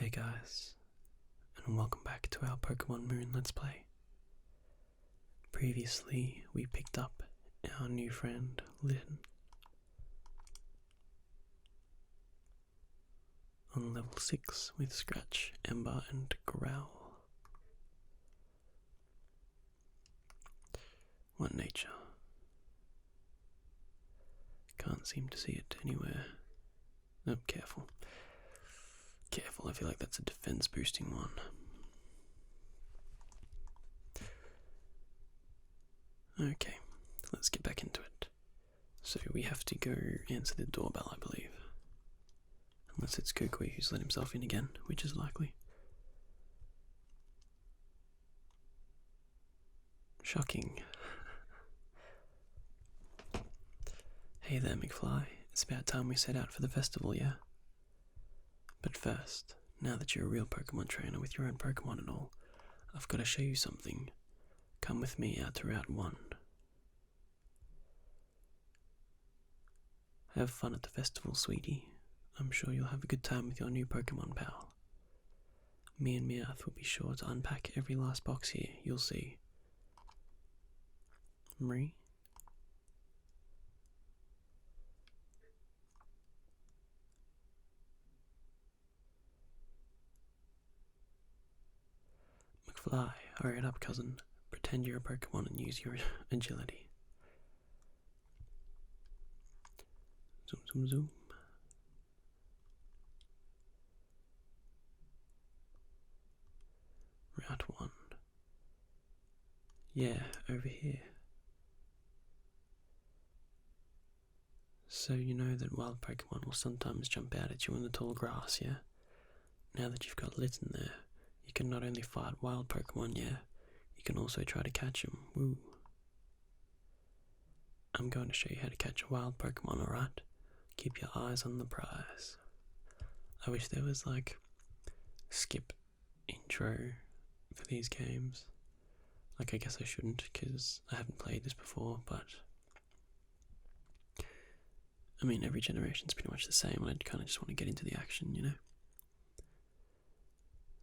Hey guys, and welcome back to our Pokemon Moon Let's Play. Previously, we picked up our new friend, Litten, on level 6 with Scratch, Ember, and Growl. What nature? Can't seem to see it anywhere. Oh, careful. Careful, I feel like that's a defense boosting one. Okay, let's get back into it. So we have to go answer the doorbell, I believe. Unless it's Kukui who's let himself in again, which is likely. Shocking. Hey there, McFly. It's about time we set out for the festival, yeah? But first, now that you're a real Pokemon trainer with your own Pokemon and all, I've got to show you something. Come with me out to Route 1. Have fun at the festival, sweetie. I'm sure you'll have a good time with your new Pokemon pal. Me and Meowth will be sure to unpack every last box here, you'll see. Marie? McFly, hurry it up, cousin. Pretend you're a Pokemon and use your agility. Zoom, zoom, zoom. Route 1. Yeah, over here. So you know that wild Pokemon will sometimes jump out at you in the tall grass, yeah? Now that you've got Litten there, you can not only fight wild Pokemon, yeah, you can also try to catch them. Woo. I'm going to show you how to catch a wild Pokemon, alright? Keep your eyes on the prize. I wish there was like skip intro for these games. Like, I guess I shouldn't because I haven't played this before, but I mean, every generation's pretty much the same, and I kind of just want to get into the action, you know?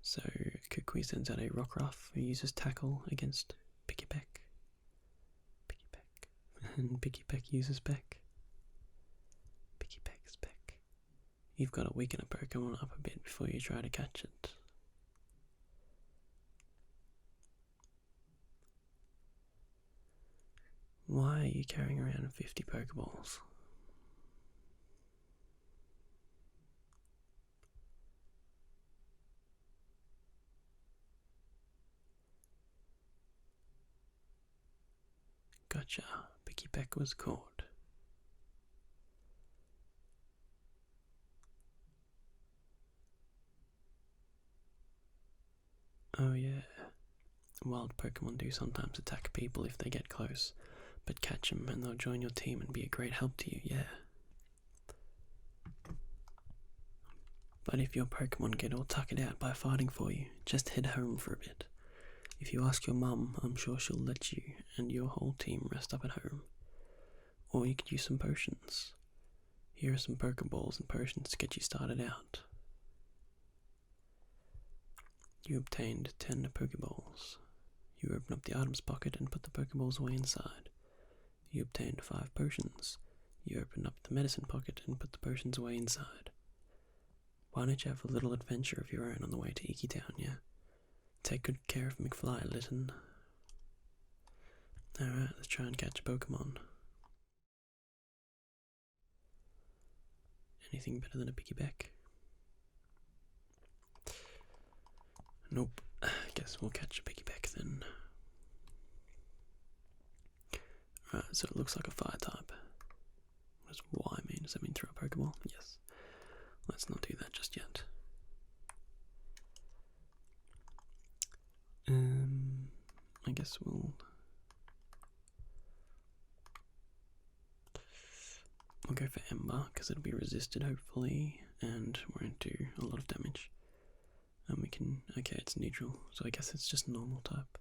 So, Kukui sends out a Rockruff who uses Tackle against Pikipek. And Pikipek uses Beck. Pikipek's Beck. You've got to weaken a Pokemon up a bit before you try to catch it. Why are you carrying around 50 Pokeballs? Gotcha. Pikipek was caught. Oh yeah. Wild Pokemon do sometimes attack people if they get close, but catch them and they'll join your team and be a great help to you, yeah. But if your Pokemon get all tuckered out by fighting for you, just head home for a bit. If you ask your mum, I'm sure she'll let you and your whole team rest up at home. Or you could use some potions. Here are some Pokeballs and potions to get you started out. You obtained 10 Pokeballs. You open up the items pocket and put the Pokeballs away inside. You obtained 5 potions. You open up the medicine pocket and put the potions away inside. Why don't you have a little adventure of your own on the way to Iki Town, yeah? Take good care of McFly, Litten. Alright, let's try and catch a Pokemon. Anything better than a Pikipek? Nope. Guess we'll catch a Pikipek then. Right, so it looks like a fire type. What does Y mean? Does that mean throw a Pokeball? Yes. Let's not do that just yet. I guess we'll go for Ember because it'll be resisted hopefully, and we're into a lot of damage. And we can, okay, it's neutral, so I guess it's just normal type.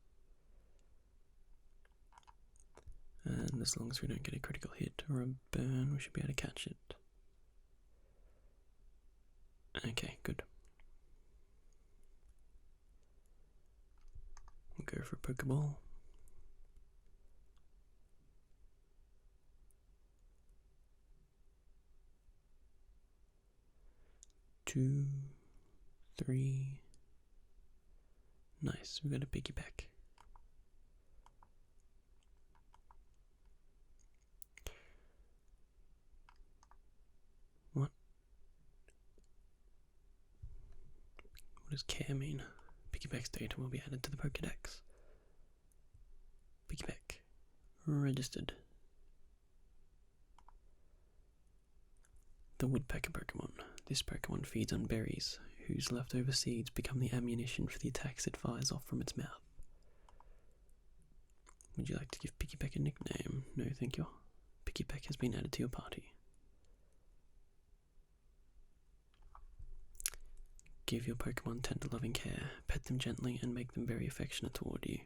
And as long as we don't get a critical hit or a burn, we should be able to catch it. Okay, good. go for a Pokeball. Two, three. Nice, we got a piggyback. What? What does care mean? Piggyback's data will be added to the Pokedex. Piggyback. Registered. The Woodpecker Pokemon. This Pokemon feeds on berries, whose leftover seeds become the ammunition for the attacks it fires off from its mouth. Would you like to give Piggyback a nickname? No, thank you. Piggyback has been added to your party. Give your Pokemon tender loving care, pet them gently, and make them very affectionate toward you.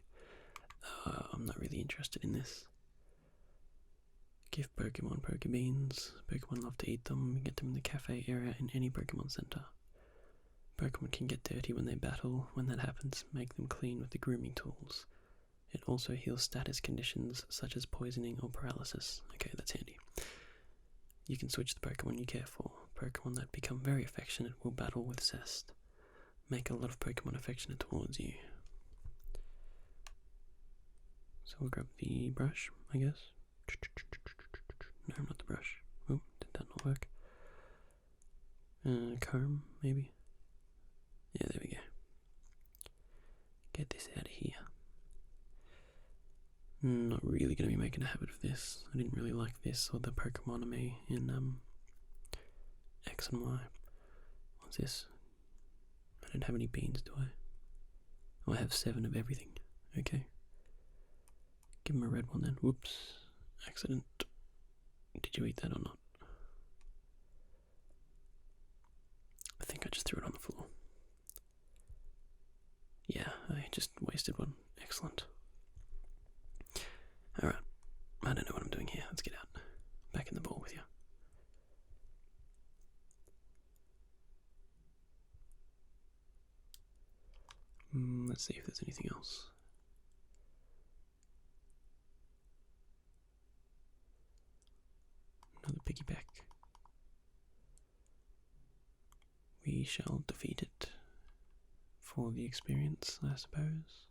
I'm not really interested in this. Give Pokemon Pokebeans. Pokemon love to eat them. Get them in the cafe area in any Pokemon Center. Pokemon can get dirty when they battle. When that happens, make them clean with the grooming tools. It also heals status conditions such as poisoning or paralysis. Okay, that's handy. You can switch the Pokemon you care for. Pokemon that become very affectionate will battle with zest. Make a lot of Pokemon affectionate towards you. So we'll grab the brush, I guess. No, not the brush. Oh, did that not work? Comb, maybe? Yeah, there we go. Get this out of here. Not really going to be making a habit of this. I didn't really like this or the Pokemonomy in X and Y. What's this? I don't have any beans, do I? Oh, I have 7 of everything. Okay. Give him a red one then. Whoops. Accident. Did you eat that or not? I think I just threw it on the floor. Yeah, I just wasted one. Excellent. Alright. I don't know what I'm doing here. Let's get out. Back in the ball with you. Let's see if there's anything else. Another piggyback. We shall defeat it for the experience, I suppose.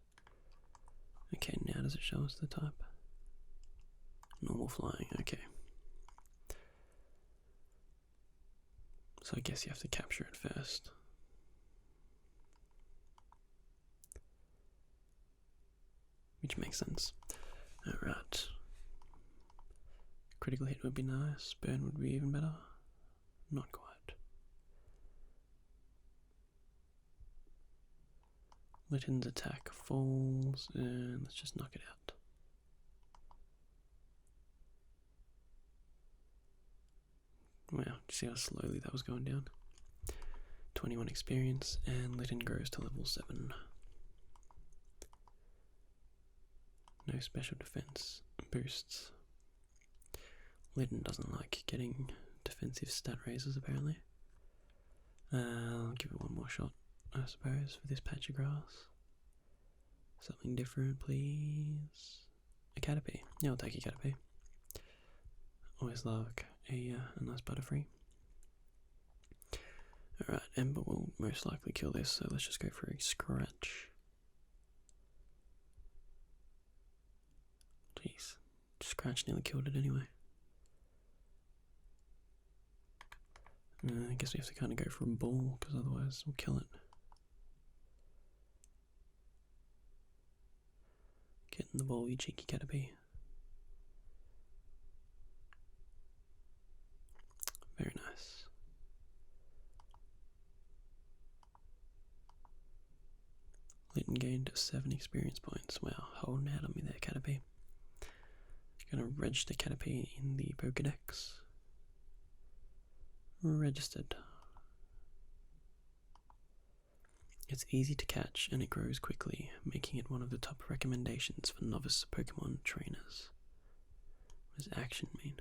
Okay, now does it show us the type? Normal flying, okay. So I guess you have to capture it first. Which makes sense. Alright. Critical hit would be nice, burn would be even better. Not quite. Litten's attack falls, and let's just knock it out. Wow, do you see how slowly that was going down? 21 experience, and Litten grows to level 7. No special defense boosts. Litten doesn't like getting defensive stat raises, apparently. I'll give it one more shot, I suppose, for this patch of grass. Something different, please. A Caterpie. Yeah, I'll take a Caterpie. Always like a nice Butterfree. Alright, Ember will most likely kill this, so let's just go for a Scratch. Jeez, Scratch nearly killed it anyway. I guess we have to kind of go for a Ball, because otherwise we'll kill it. Get in the ball, you cheeky Caterpie. Very nice. Litten gained 7 experience points. Wow, holding out on me there, Caterpie. Gonna register Caterpie in the Pokedex. Registered. It's easy to catch and it grows quickly, making it one of the top recommendations for novice Pokemon trainers. What does action mean?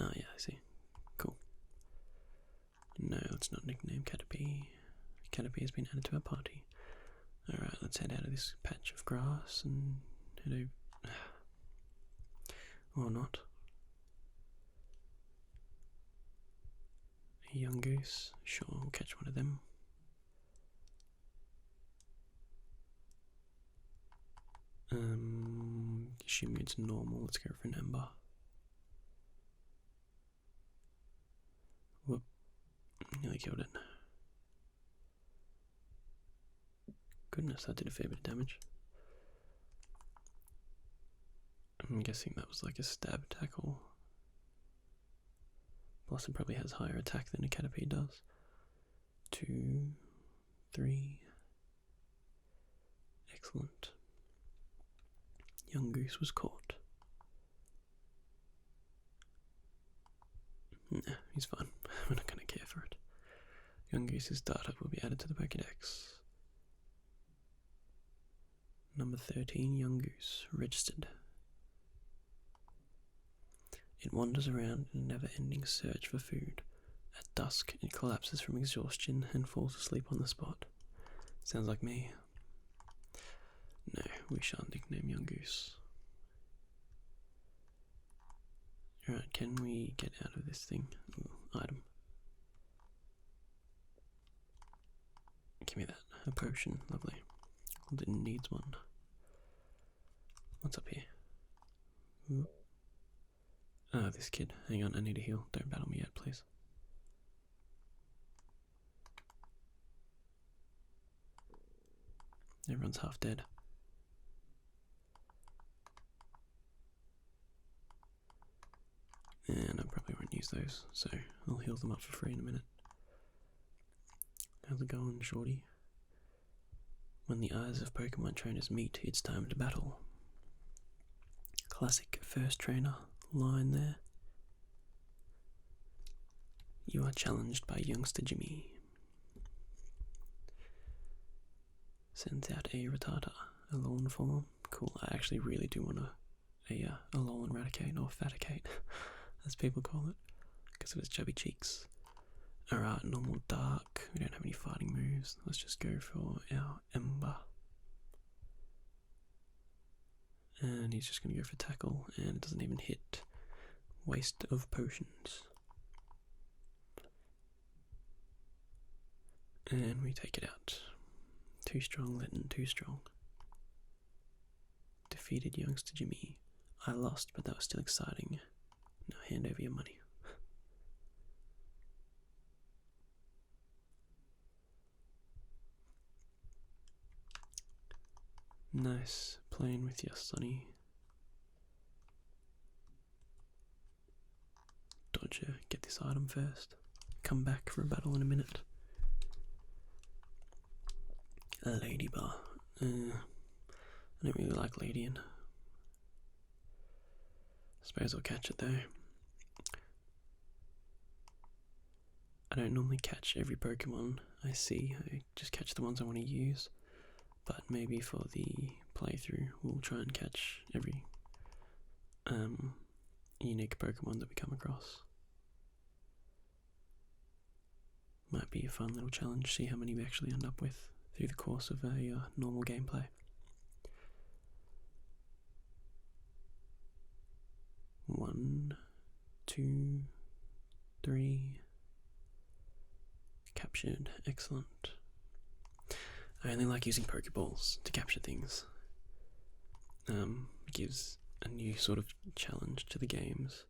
Oh yeah, I see. Cool. No, let's not nickname Caterpie. Caterpie has been added to our party. Alright, let's head out of this patch of grass and head over. Or not. A young goose. Sure, we'll catch one of them. Assuming it's normal, let's go for an ember. Whoop. Nearly killed it. Goodness, that did a fair bit of damage. I'm guessing that was like a stab tackle. Blossom probably has higher attack than a Caterpie does. 2, 3. Excellent. Young goose was caught. Nah, he's fine. We're not going to care for it. Young goose's data will be added to the Pokédex. Number 13, young goose, registered. It wanders around in a never-ending search for food. At dusk, it collapses from exhaustion and falls asleep on the spot. Sounds like me. No, we shan't nickname young goose. Alright, can we get out of this thing? Ooh, item. Give me that. A potion, lovely. Didn't need one. What's up here? Ooh. Ah, this kid. Hang on, I need a heal. Don't battle me yet, please. Everyone's half dead. And I probably won't use those, so I'll heal them up for free in a minute. How's it going, shorty? When the eyes of Pokemon trainers meet, it's time to battle. Classic first trainer line there. You are challenged by youngster Jimmy. Sends out a Rattata, a Alolan form. Cool, I actually really do want a Alolan Raticate, or Faticate, as people call it, because of its chubby cheeks. Alright, normal dark. We don't have any fighting moves. Let's just go for our Ember. And he's just going to go for tackle, and it doesn't even hit. Waste of potions. And we take it out. Too strong, Letton, too strong. Defeated youngster Jimmy. I lost, but that was still exciting. Now hand over your money. Nice playing with you, Sonny. Dodger, get this item first. Come back for a battle in a minute. A Ladybar. I don't really like Ladian. Suppose I'll catch it though. I don't normally catch every Pokemon I see. I just catch the ones I want to use. But maybe for the playthrough, we'll try and catch every unique Pokemon that we come across. Might be a fun little challenge, see how many we actually end up with through the course of a normal gameplay. One, 2, 3. Captured. Excellent. I only like using Pokeballs to capture things. It gives a new sort of challenge to the games.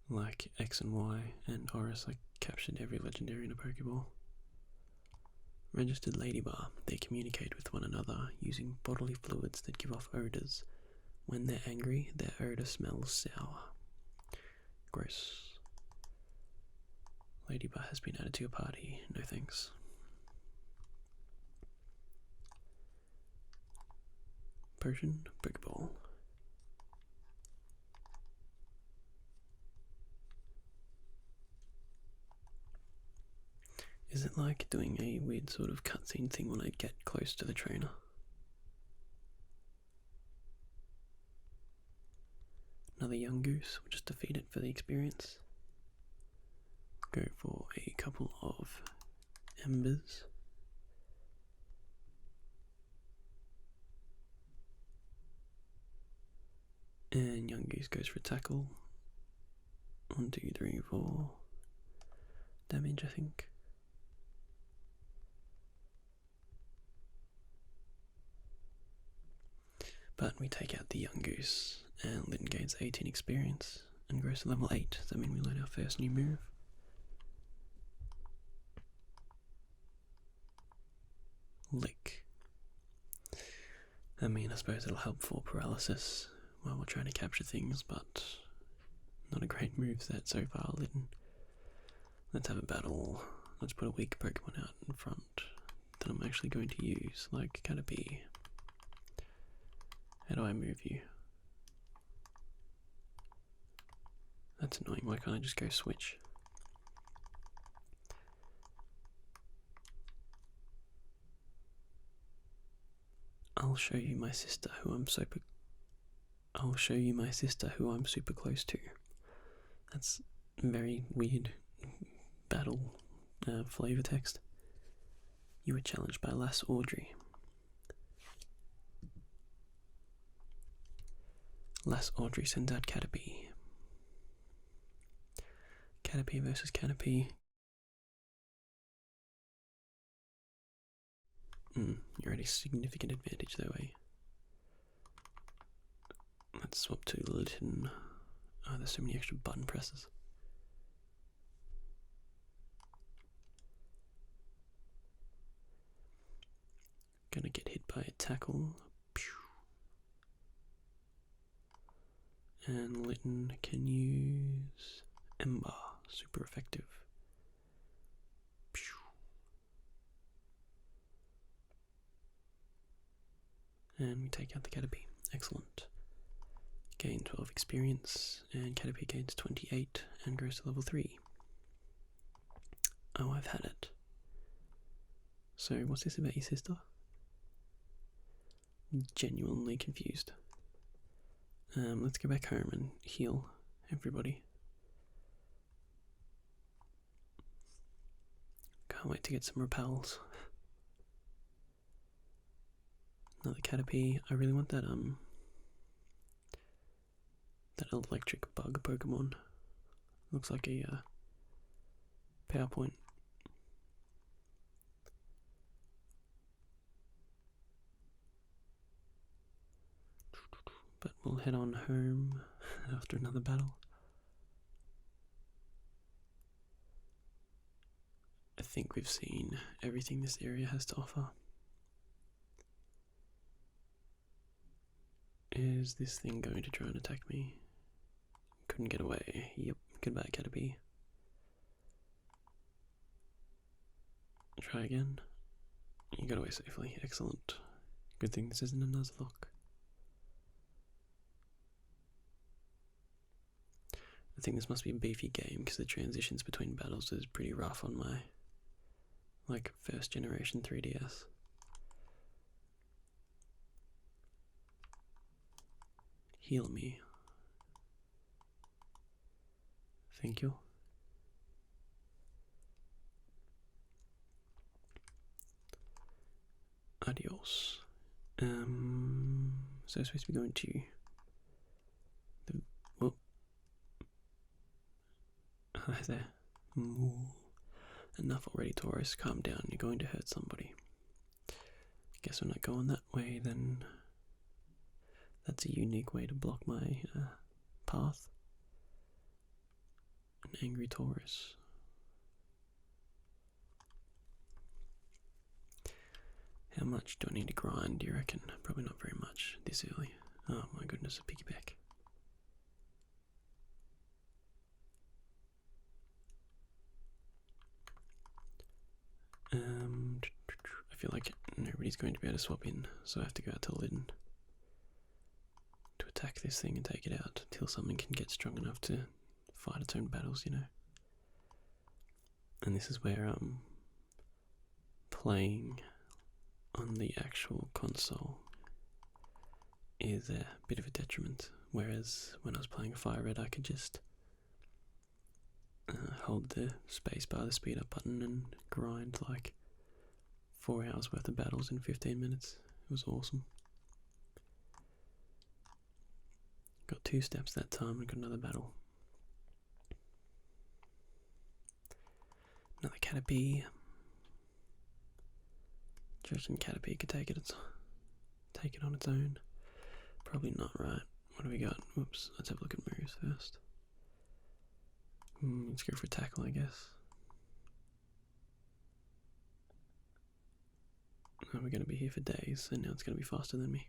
Like X and Y and Horus, I captured every legendary in a Pokeball. Registered Ladybar. They communicate with one another using bodily fluids that give off odours. When they're angry, their odour smells sour. Gross. Ladybar has been added to your party. No thanks. Potion, Pokeball. Is it like doing a weird sort of cutscene thing when I get close to the trainer? Another young goose, we'll just defeat it for the experience. Go for a couple of Embers. And Young Goose goes for a tackle. 1, 2, 3, 4 damage, I think. But we take out the Young Goose, and Lynn gains 18 experience and grows to level 8. Does that mean we learn our first new move? Lick. I mean, I suppose it'll help for paralysis while we're trying to capture things, but not a great move set so far, Lynn. Let's have a battle. Let's put a weak Pokemon out in front that I'm actually going to use, like Caterpie. How do I move you? That's annoying, why can't I just go switch? I'll show you my sister who I'm super close to. That's very weird battle flavor text. You were challenged by Lass Audrey. Lass Audrey sends out Caterpie. Caterpie versus Caterpie. You're at a significant advantage though, eh? Let's swap to Litten. Oh, there's so many extra button presses. Gonna get hit by a tackle. And Litten can use Ember. Super effective. And we take out the Caterpie. Excellent. Gain 12 experience, and Caterpie gains 28 and grows to level 3. Oh, I've had it. So, what's this about your sister? Genuinely confused. Let's go back home and heal everybody. Can't wait to get some repels. Another Caterpie. I really want that electric bug Pokemon. Looks like a PowerPoint. But we'll head on home after another battle. I think we've seen everything this area has to offer. Is this thing going to try and attack me? Couldn't get away. Yep, goodbye Caterpie. Try again. You got away safely, excellent. Good thing this isn't a Nuzlocke. I think this must be a beefy game because the transitions between battles is pretty rough on my first generation 3DS. Heal me. Thank you. Adios. So I'm supposed to be going to the... Whoop. Hi there. Ooh. Enough already, Taurus. Calm down. You're going to hurt somebody. Guess we're not going that way, then. That's a unique way to block my path. An angry Taurus. How much do I need to grind, do you reckon? Probably not very much this early. Oh my goodness, a piggyback. I feel like nobody's going to be able to swap in, so I have to go out to Lydon to attack this thing and take it out until something can get strong enough to fight its own battles, you know. And this is where playing on the actual console is a bit of a detriment, whereas when I was playing Fire Red I could just hold the spacebar, the speed up button, and grind like 4 hours worth of battles in 15 minutes. It was awesome. Got 2 steps that time and got another battle. Another Caterpie. Judging Caterpie could take it on its own. Probably not, right? What do we got? Whoops, let's have a look at moves first. Let's go for tackle, I guess. We're going to be here for days, and now it's going to be faster than me.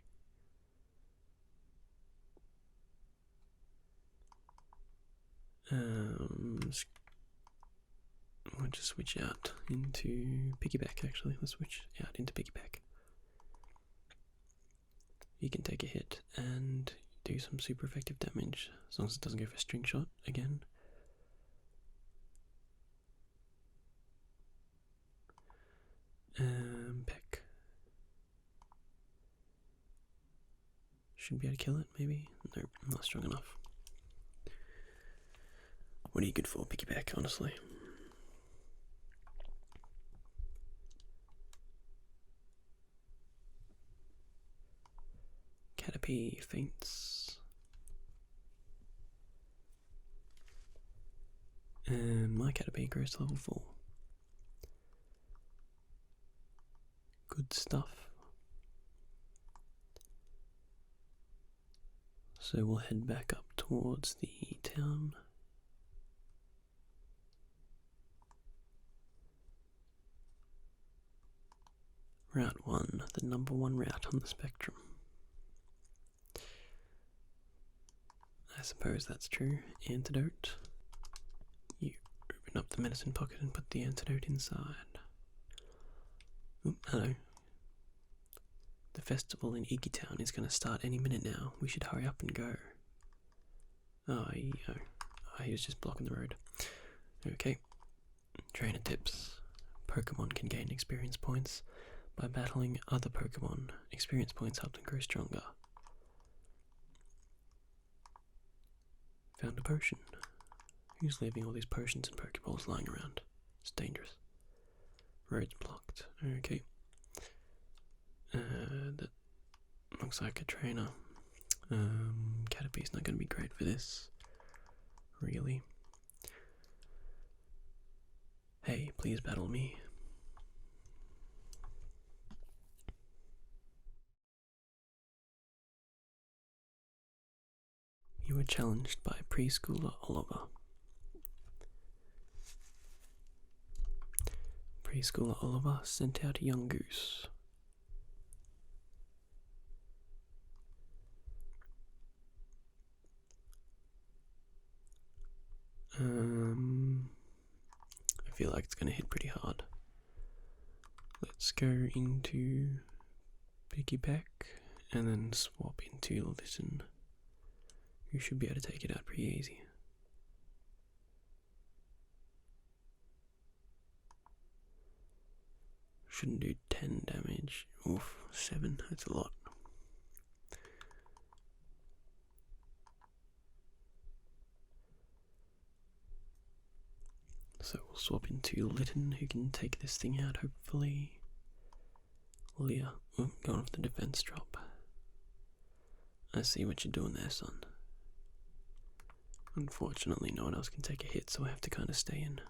We'll just switch out into piggyback, actually. Let's switch out into piggyback. You can take a hit and do some super effective damage, as long as it doesn't go for a string shot again. Peck. Should be able to kill it, maybe? Nope, not strong enough. What are you good for, piggyback, honestly? Caterpie faints. And my Caterpie grows to level 4. Good stuff. So we'll head back up towards the town. Route 1, the number 1 route on the spectrum. I suppose that's true. Antidote. You open up the medicine pocket and put the antidote inside. Oop, hello. The festival in Iki Town is going to start any minute now. We should hurry up and go. He was just blocking the road. Okay. Trainer tips. Pokemon can gain experience points by battling other Pokemon. Experience points help them grow stronger. Found a potion. Who's leaving all these potions and Pokeballs lying around? It's dangerous. Road's blocked. Okay. That looks like a trainer. Caterpie's not going to be great for this. Really. Hey, please battle me. You were challenged by preschooler Oliver. Preschooler Oliver sent out a young goose. I feel like it's going to hit pretty hard. Let's go into piggyback and then swap into listen. You should be able to take it out pretty easy. Shouldn't do 10 damage. Oof, 7, that's a lot. So we'll swap into Litten, who can take this thing out, hopefully. Leah, going off the defense drop. I see what you're doing there, son. Unfortunately, no one else can take a hit, so I have to kind of stay in.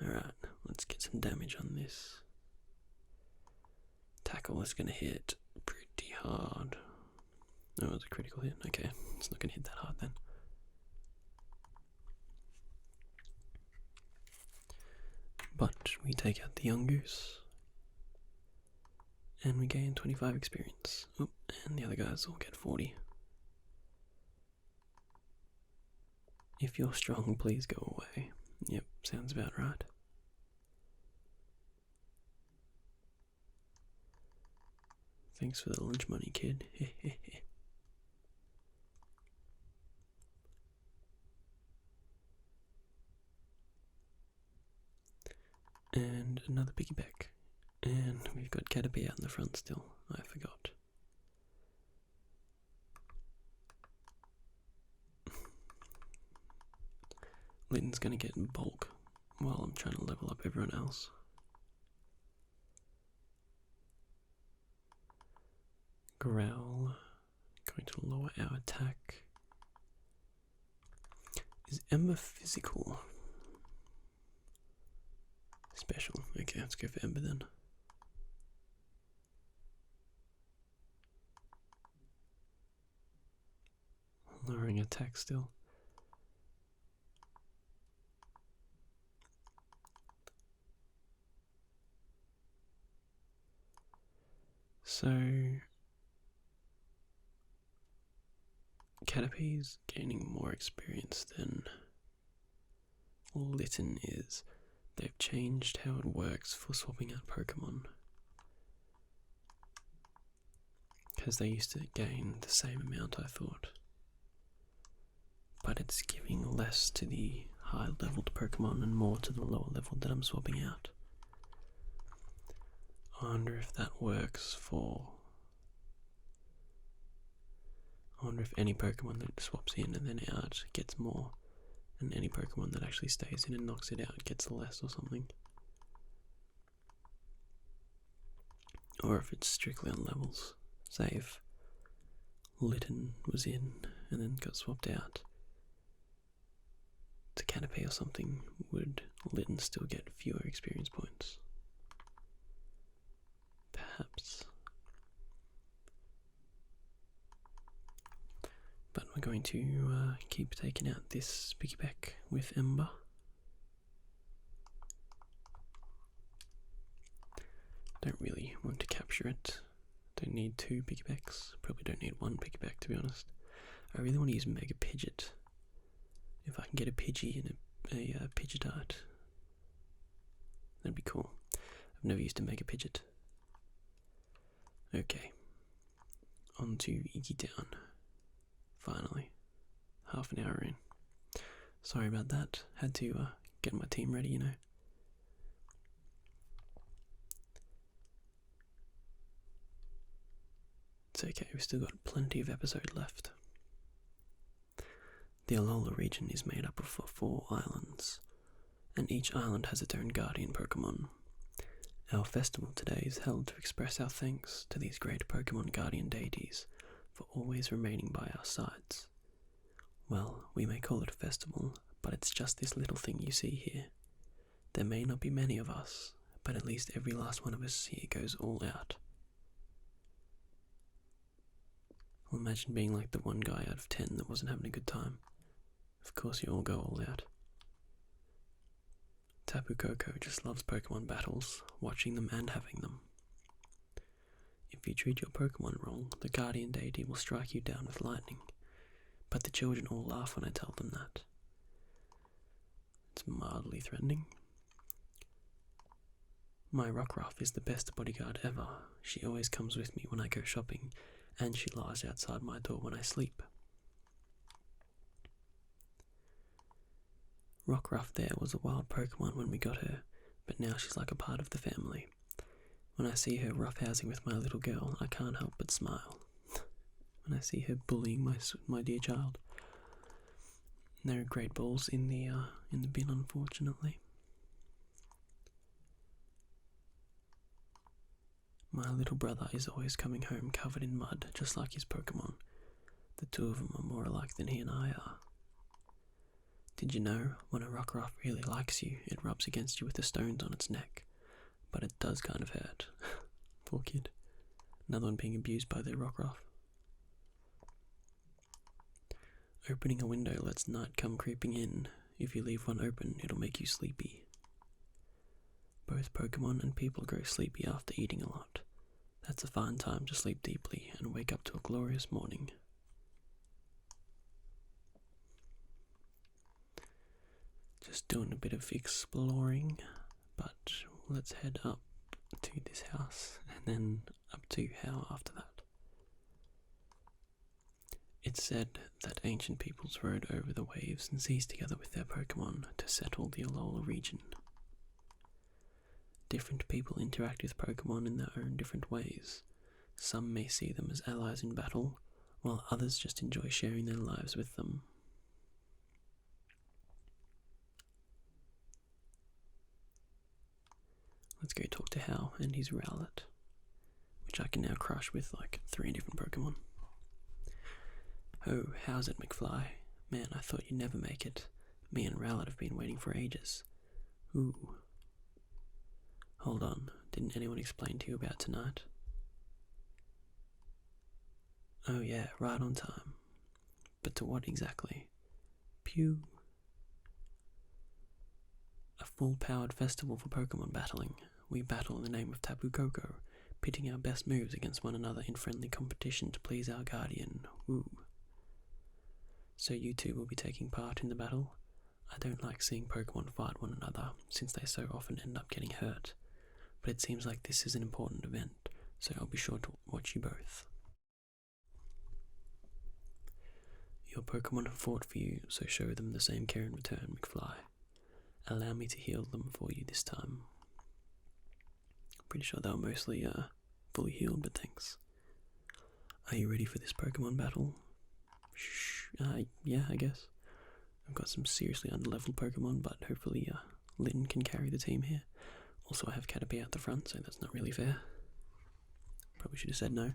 Alright, let's get some damage on this. Tackle is going to hit pretty hard. Oh, it's a critical hit. Okay, it's not going to hit that hard then. But we take out the young goose. And we gain 25 experience. Oop, and the other guys all get 40. If you're strong, please go away. Yep, sounds about right. Thanks for the lunch money, kid. And another piggyback. And we've got Caterpie out in the front still. I forgot. Litten's gonna get in bulk while I'm trying to level up everyone else. Growl, going to lower our attack. Is Ember physical? Special. Okay, let's go for Ember then. Lowering attack still. So Caterpie's gaining more experience than Litten is. They've changed how it works for swapping out Pokemon. Because they used to gain the same amount, I thought. But it's giving less to the high leveled Pokemon and more to the lower level that I'm swapping out. I wonder if that works for... I wonder if any Pokemon that swaps in and then out gets more, and any Pokemon that actually stays in and knocks it out gets less or something. Or if it's strictly on levels. Say if Litten was in and then got swapped out to Canopy or something, would Litten still get fewer experience points? Perhaps. But we're going to keep taking out this piggyback with Ember. Don't really want to capture it. Don't need 2 piggybacks. Probably don't need 1 piggyback, to be honest. I really want to use Mega Pidgeot. If I can get a Pidgey and a Pidgeotite, that'd be cool. I've never used a Mega Pidgeot. Okay. On to Iki Town. Finally. Half an hour in. Sorry about that. Had to get my team ready, you know. It's okay, we've still got plenty of episode left. The Alola region is made up of 4 islands, and each island has its own guardian Pokemon. Our festival today is held to express our thanks to these great Pokemon guardian deities for always remaining by our sides. Well, we may call it a festival, but it's just this little thing you see here. There may not be many of us, but at least every last one of us here goes all out. Well, imagine being like the one guy out of 10 that wasn't having a good time. Of course you all go all out. Tapu Koko just loves Pokemon battles, watching them and having them. If you treat your Pokemon wrong, the guardian deity will strike you down with lightning. But the children all laugh when I tell them that. It's mildly threatening. My Rockruff is the best bodyguard ever. She always comes with me when I go shopping, and she lies outside my door when I sleep. Rockruff there was a wild Pokemon when we got her, but now she's like a part of the family. When I see her roughhousing with my little girl, I can't help but smile. When I see her bullying my dear child. There are great balls in the bin, unfortunately. My little brother is always coming home covered in mud, just like his Pokemon. The 2 of them are more alike than he and I are. Did you know, when a Rockruff really likes you, it rubs against you with the stones on its neck? But it does kind of hurt. Poor kid. Another one being abused by their Rockruff. Opening a window lets night come creeping in. If you leave one open, it'll make you sleepy. Both Pokemon and people grow sleepy after eating a lot. That's a fine time to sleep deeply and wake up to a glorious morning. Just doing a bit of exploring, but let's head up to this house and then up to How after that. It's said that ancient peoples rode over the waves and seas together with their Pokemon to settle the Alola region. Different people interact with Pokemon in their own different ways. Some may see them as allies in battle, while others just enjoy sharing their lives with them. Let's go talk to Hal and his Rowlet, which I can now crush with like 3 different Pokemon. Oh, how's it, McFly? Man, I thought you'd never make it. Me and Rowlet have been waiting for ages. Ooh. Hold on, didn't anyone explain to you about tonight? Oh yeah, right on time. But to what exactly? Pew. A full-powered festival for Pokemon battling. We battle in the name of Tapu Koko, pitting our best moves against one another in friendly competition to please our guardian. Woo. So you two will be taking part in the battle? I don't like seeing Pokemon fight one another, since they so often end up getting hurt. But it seems like this is an important event, so I'll be sure to watch you both. Your Pokemon have fought for you, so show them the same care in return, McFly. Allow me to heal them for you this time. Pretty sure they were mostly fully healed, but thanks. Are you ready for this Pokemon battle? Yeah, I guess. I've got some seriously underleveled Pokemon, but hopefully Litten can carry the team here. Also, I have Caterpie out the front, so that's not really fair. Probably should have said no.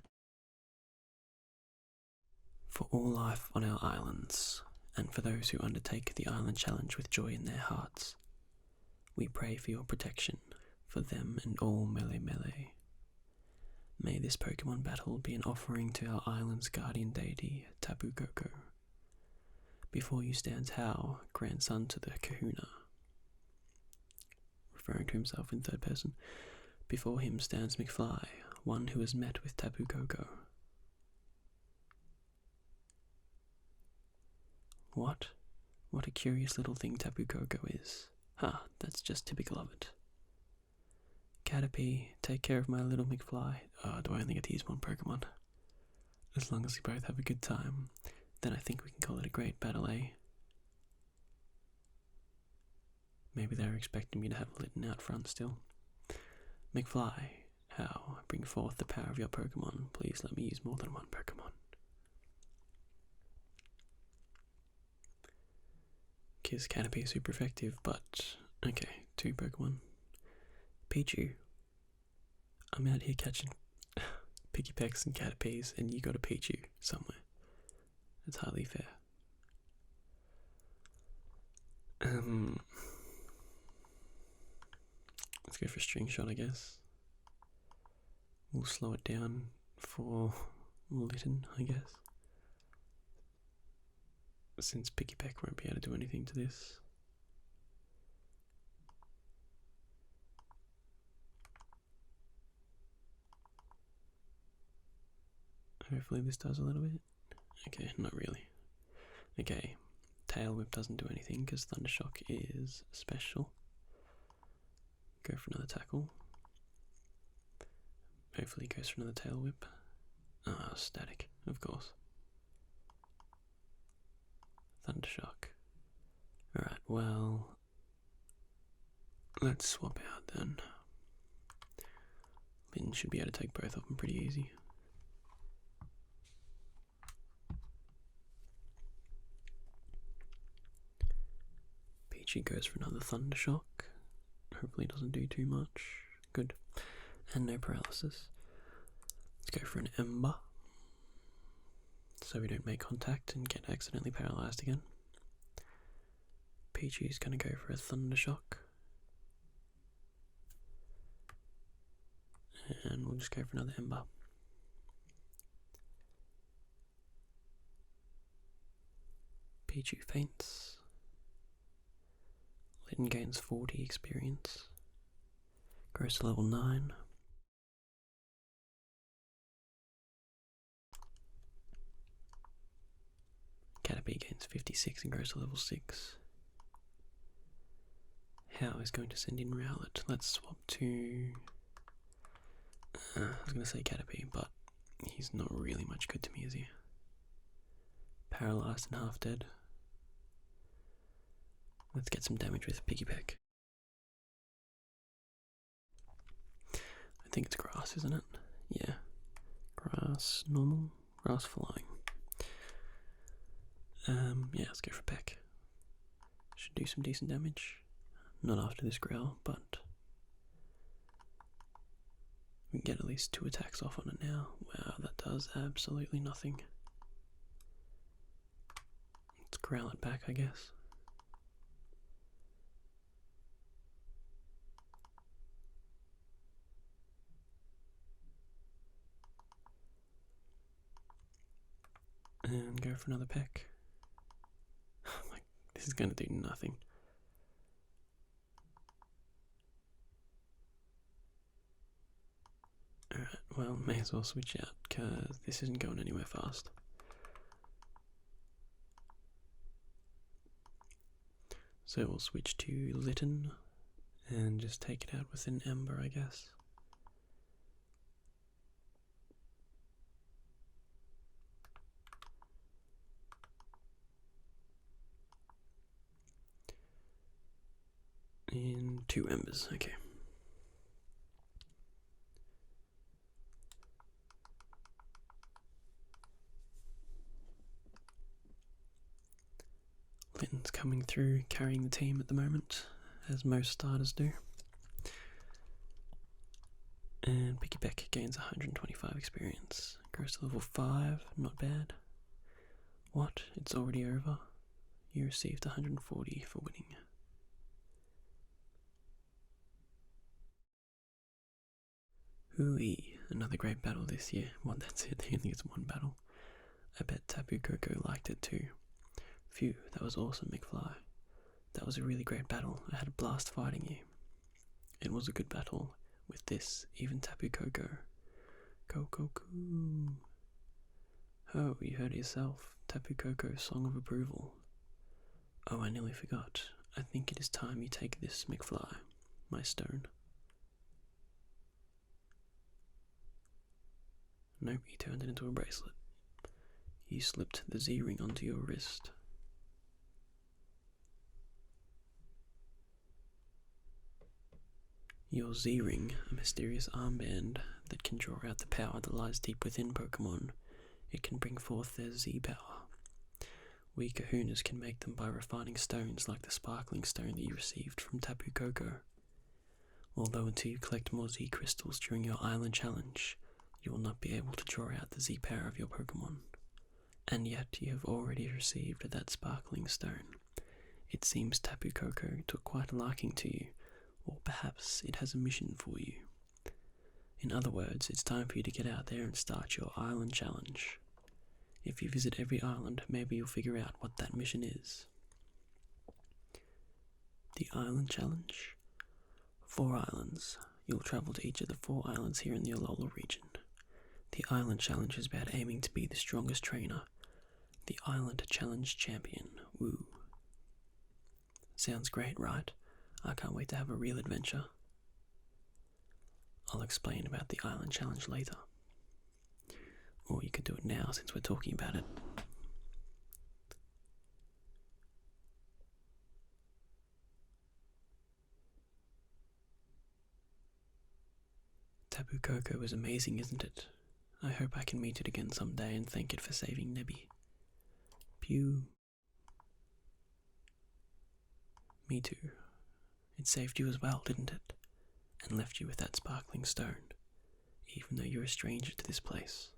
For all life on our islands, and for those who undertake the island challenge with joy in their hearts, we pray for your protection, for them and all Melee. May this Pokemon battle be an offering to our island's guardian deity, Tapu Koko. Before you stands Hao, grandson to the Kahuna, referring to himself in third person. Before him stands McFly, one who has met with Tapu Koko. What? What a curious little thing Tapu Koko is. Ha, that's just typical of it. Caterpie, take care of my little McFly. Oh, do I only get to use one Pokemon? As long as we both have a good time, then I think we can call it a great battle, eh? Maybe they're expecting me to have Litten out front still. McFly, how? Bring forth the power of your Pokemon. Please let me use more than one Pokemon. Kiss Caterpie is super effective, but okay, 2 Pokemon. Pichu. I'm out here catching Pikipeks and Caterpies, and you got a Pichu somewhere. That's hardly fair. Let's go for String Shot, I guess. We'll slow it down for Litten, I guess. Since Pikipek won't be able to do anything to this. Hopefully this does a little bit. Okay, not really. Okay, Tail Whip doesn't do anything because Thundershock is special. Go for another tackle. Hopefully he goes for another Tail Whip. Ah, static, of course. Thundershock. Alright, well, let's swap out then. Litten should be able to take both of them pretty easy. Pichu goes for another Thundershock. Hopefully doesn't do too much. Good. And no paralysis. Let's go for an Ember, so we don't make contact and get accidentally paralyzed again. Pichu's going to go for a Thundershock. And we'll just go for another Ember. Pichu faints. Litten gains 40 experience. Grows to level 9. Caterpie gains 56 and grows to level 6. Hao is going to send in Rowlet. Let's swap to... I was going to say Caterpie, but he's not really much good to me, is he? Paralyzed and half dead. Let's get some damage with Pikipek. I think it's grass, isn't it? Yeah. Grass, normal, grass flying. Yeah, let's go for Peck. Should do some decent damage. Not after this growl, but get at least 2 attacks off on it now. Wow, that does absolutely nothing. Let's growl it back, I guess. And go for another peck. This is going to do nothing. Alright, well, may as well switch out, because this isn't going anywhere fast. So we'll switch to Litten, and just take it out with an Ember, I guess. And 2 Embers, okay. Litten's coming through, carrying the team at the moment, as most starters do. And Piggyback gains 125 experience. Grows to level 5, not bad. What? It's already over? You received 140 for winning. Hooey, another great battle this year. Well, that's it, he only gets 1 battle. I bet Tapu Koko liked it too. Phew, that was awesome, McFly. That was a really great battle. I had a blast fighting you. It was a good battle. With this, even Tapu Koko. Koko. Oh, you heard it yourself. Tapu Koko's song of approval. Oh, I nearly forgot. I think it is time you take this, McFly. My stone. Nope, he turned it into a bracelet. You slipped the Z-ring onto your wrist. Your Z-ring, a mysterious armband that can draw out the power that lies deep within Pokemon. It can bring forth their Z-power. We kahunas can make them by refining stones like the sparkling stone that you received from Tapu Koko. Although until you collect more Z crystals during your island challenge, you will not be able to draw out the Z power of your Pokemon. And yet you have already received that sparkling stone. It seems Tapu Koko took quite a liking to you, or perhaps it has a mission for you. In other words, it's time for you to get out there and start your island challenge. If you visit every island, maybe you'll figure out what that mission is. The island challenge? 4 islands. You'll travel to each of the 4 islands here in the Alola region. The island challenge is about aiming to be the strongest trainer. The island challenge champion. Woo. Sounds great, right? I can't wait to have a real adventure. I'll explain about the island challenge later. Or you could do it now since we're talking about it. Tapu Koko is amazing, isn't it? I hope I can meet it again someday and thank it for saving Nebby. Pew. Me too. It saved you as well, didn't it? And left you with that sparkling stone, even though you're a stranger to this place.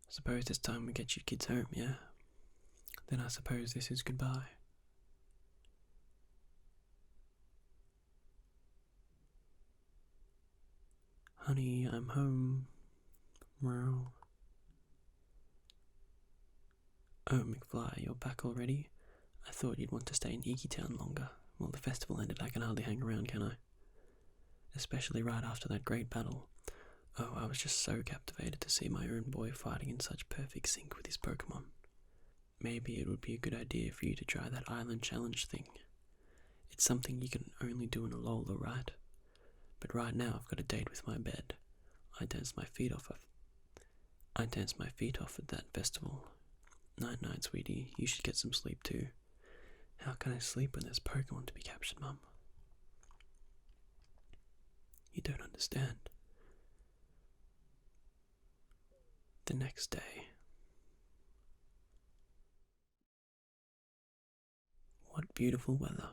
Suppose it's time we get you kids home, yeah? Then I suppose this is goodbye. Honey, I'm home. Meow. Oh, McFly, you're back already? I thought you'd want to stay in Iki Town longer. Well, the festival ended, I can hardly hang around, can I? Especially right after that great battle. Oh, I was just so captivated to see my own boy fighting in such perfect sync with his Pokemon. Maybe it would be a good idea for you to try that island challenge thing. It's something you can only do in Alola, right? But right now I've got a date with my bed. I danced my feet off at that festival. Night-night, sweetie. You should get some sleep too. How can I sleep when there's Pokemon to be captured, Mum? You don't understand. The next day. What beautiful weather.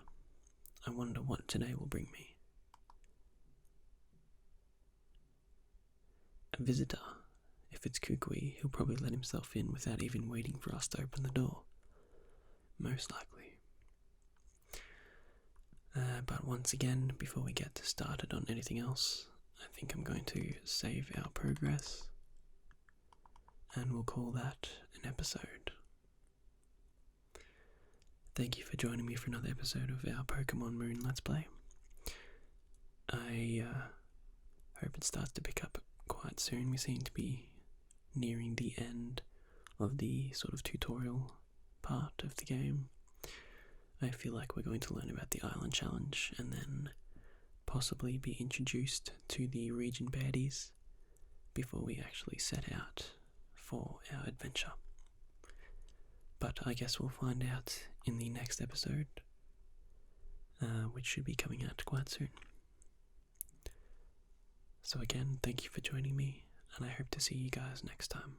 I wonder what today will bring me. visitor. If it's Kukui, he'll probably let himself in without even waiting for us to open the door. Most likely. But once again, before we get started on anything else, I think I'm going to save our progress, and we'll call that an episode. Thank you for joining me for another episode of our Pokemon Moon Let's Play. I hope it starts to pick up quite soon. We seem to be nearing the end of the sort of tutorial part of the game. I feel like we're going to learn about the Island Challenge and then possibly be introduced to the region baddies before we actually set out for our adventure. But I guess we'll find out in the next episode, which should be coming out quite soon. So again, thank you for joining me, and I hope to see you guys next time.